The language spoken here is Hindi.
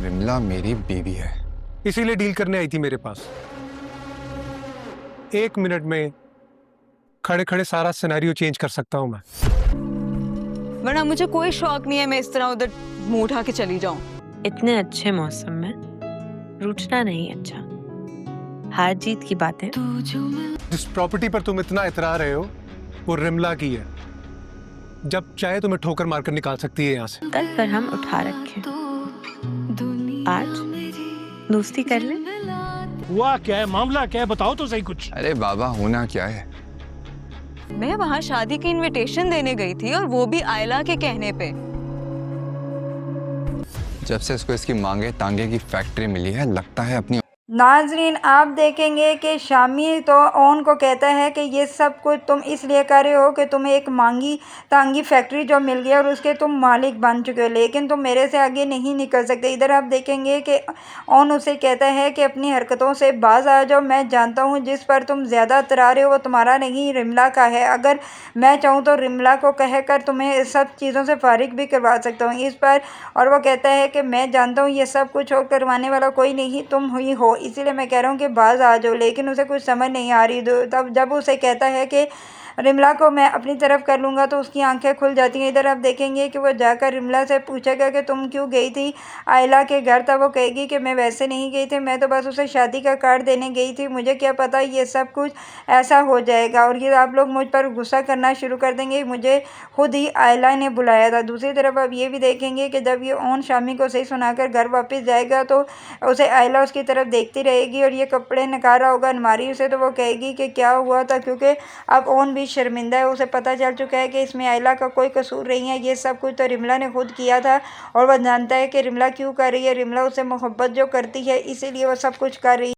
विमला मेरी बीवी है। इसीलिए डील करने आई थी मेरे पास। 1 मिनट में खड़े खड़े सारा सिनेरियो चेंज कर सकता हूं मैं। वरना मुझे कोई शौक नहीं है मैं इस तरह उधर मुंह उठा के चली जाऊं। इतने अच्छे मौसम में रूठना नहीं अच्छा। हार जीत की बातें। जिस प्रॉपर्टी पर तुम इतना इतरा रहे हो वो रिमला की है। जब चाहे तुम्हें ठोकर मारकर निकाल सकती है यहाँ से। कल पर हम उठा रखे, आज दोस्ती कर ले। हुआ क्या है, मामला क्या है, बताओ तो सही कुछ। अरे बाबा, होना क्या है? मैं वहां शादी की इनविटेशन देने गई थी और वो भी आयला के कहने पे। जब से इसको इसकी मांगे तांगे की फैक्ट्री मिली है, लगता है अपनी। नाजरीन, आप देखेंगे कि शामी तो ओन को कहता है कि ये सब कुछ तुम इसलिए कर रहे हो कि तुम्हें एक मांगी तांगी फैक्ट्री जो मिल गई और उसके तुम मालिक बन चुके हो, लेकिन तुम मेरे से आगे नहीं निकल सकते। इधर आप देखेंगे कि ओन उसे कहता है कि अपनी हरकतों से बाज आ जाओ। मैं जानता हूँ जिस पर तुम ज़्यादा तरा रहे हो वो तुम्हारा नहीं, रिमला का है। अगर मैं चाहूँ तो रिमला को कह कर तुम्हें सब चीज़ों से फारिग भी करवा सकता हूँ इस पर। और वो कहता है कि मैं जानता हूँ ये सब कुछ हो करवाने वाला कोई नहीं, तुम हुई हो, इसीलिए मैं कह रहा हूँ कि बाज आ जाओ। लेकिन उसे कुछ समझ नहीं आ रही। तब जब उसे कहता है कि रिमला को मैं अपनी तरफ कर लूँगा तो उसकी आंखें खुल जाती हैं। इधर आप देखेंगे कि वो जाकर रिमला से पूछेगा कि तुम क्यों गई थी आयला के घर। तब वो कहेगी कि मैं वैसे नहीं गई थी, मैं तो बस उसे शादी का कार्ड देने गई थी, मुझे क्या पता ये सब कुछ ऐसा हो जाएगा। और ये आप लोग मुझ पर गुस्सा करना शुरू कर देंगे, मुझे खुद ही आयला ने बुलाया था। दूसरी तरफ आप ये भी देखेंगे कि जब ये ओन शामी को सही सुनाकर घर वापस जाएगा तो उसे आयला उसकी तरफ देखती रहेगी और ये कपड़े निकाल रहा होगा अलमारी से, तो वो कहेगी कि क्या हुआ था, क्योंकि अब ओन भी शर्मिंदा है। उसे पता चल चुका है कि इसमें आयला का कोई कसूर नहीं है, ये सब कुछ तो रिमला ने खुद किया था। और वह जानता है कि रिमला क्यों कर रही है, रिमला उसे मोहब्बत जो करती है इसीलिए वह सब कुछ कर रही है।